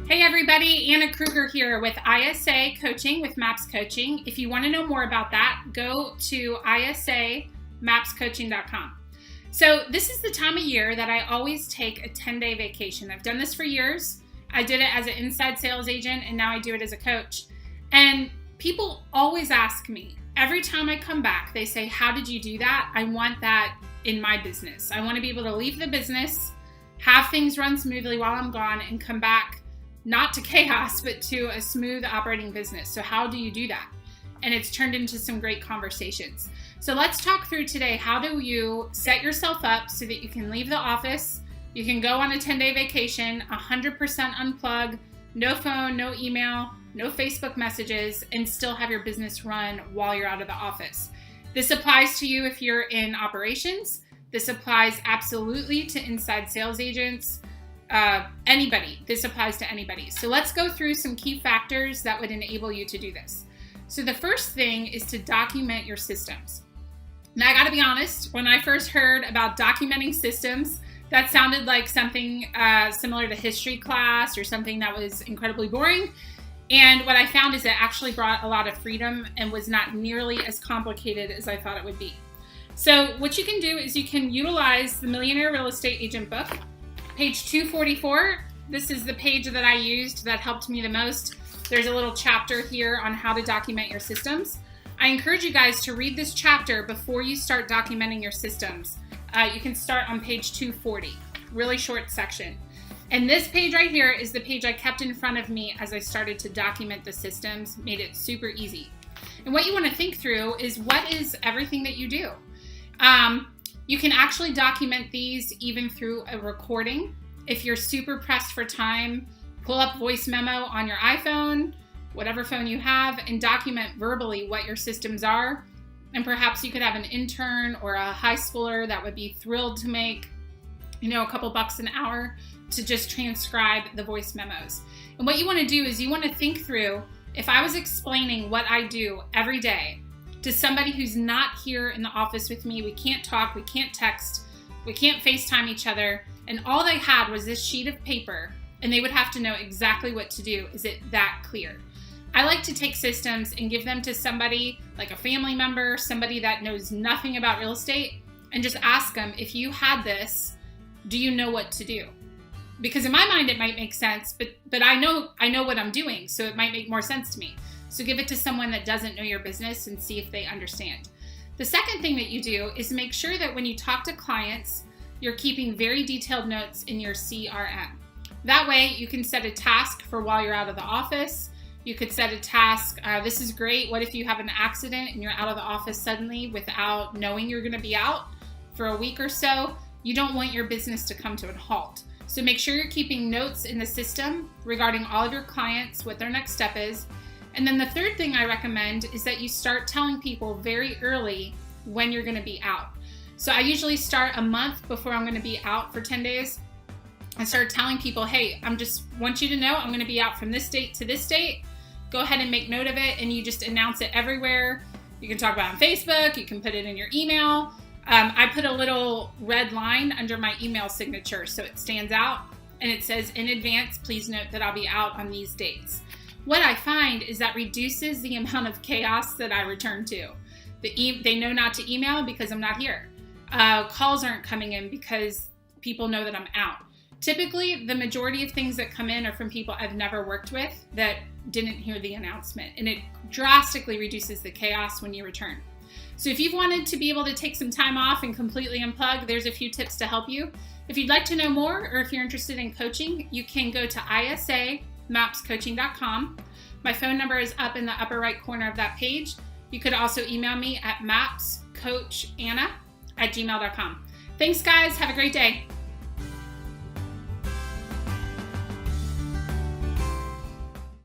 Hey everybody, Anna Kruger here with ISA Coaching with MAPS Coaching. If you want to know more about that, go to isamapscoaching.com. So this is the time of year that I always take a 10-day vacation. I've done this for years. I did it as an inside sales agent and now I do it as a coach. And people always ask me, every time I come back, they say, how did you do that? I want that in my business. I want to be able to leave the business, have things run smoothly while I'm gone, and come back not to chaos, but to a smooth operating business. So how do you do that? And it's turned into some great conversations. So let's talk through today, how do you set yourself up so that you can leave the office, you can go on a 10-day vacation, 100% unplug, no phone, no email, no Facebook messages, and still have your business run while you're out of the office. This applies to you if you're in operations. This applies absolutely to inside sales agents, anybody. This applies to anybody. So let's go through some key factors that would enable you to do this. So the first thing is to document your systems. Now I gotta be honest, when I first heard about documenting systems, that sounded like something similar to history class or something that was incredibly boring. And what I found is it actually brought a lot of freedom and was not nearly as complicated as I thought it would be. So what you can do is you can utilize the Millionaire Real Estate Agent book. Page 244, this is the page that I used that helped me the most. There's a little chapter here on how to document your systems. I encourage you guys to read this chapter before you start documenting your systems. You can start on page 240, really short section. And this page right here is the page I kept in front of me as I started to document the systems, made it super easy. And what you want to think through is, what is everything that you do? You can actually document these even through a recording. If you're super pressed for time, pull up voice memo on your iPhone, whatever phone you have, and document verbally what your systems are. And perhaps you could have an intern or a high schooler that would be thrilled to make, a couple bucks an hour to just transcribe the voice memos. And what you want to do is you want to think through, if I was explaining what I do every day to somebody who's not here in the office with me, we can't talk, we can't text, we can't FaceTime each other, and all they had was this sheet of paper, and they would have to know exactly what to do. Is it that clear? I like to take systems and give them to somebody like a family member, somebody that knows nothing about real estate, and just ask them, if you had this, do you know what to do? Because in my mind it might make sense, but I know what I'm doing, so it might make more sense to me. So give it to someone that doesn't know your business and see if they understand. The second thing that you do is make sure that when you talk to clients, you're keeping very detailed notes in your CRM. That way you can set a task for while you're out of the office. You could set a task, this is great, what if you have an accident and you're out of the office suddenly without knowing you're gonna be out for a week or so? You don't want your business to come to a halt. So make sure you're keeping notes in the system regarding all of your clients, what their next step is. And then the third thing I recommend is that you start telling people very early when you're gonna be out. So I usually start a month before I'm gonna be out for 10 days. I start telling people, hey, want you to know I'm gonna be out from this date to this date. Go ahead and make note of it, and you just announce it everywhere. You can talk about it on Facebook, you can put it in your email. I put a little red line under my email signature so it stands out, and it says, in advance, please note that I'll be out on these dates. What I find is that reduces the amount of chaos that I return to. They know not to email because I'm not here. Calls aren't coming in because people know that I'm out. Typically, the majority of things that come in are from people I've never worked with that didn't hear the announcement, and it drastically reduces the chaos when you return. So if you've wanted to be able to take some time off and completely unplug, there's a few tips to help you. If you'd like to know more, or if you're interested in coaching, you can go to isamapscoaching.com. My phone number is up in the upper right corner of that page. You could also email me at mapscoachanna@gmail.com. Thanks guys, have a great day.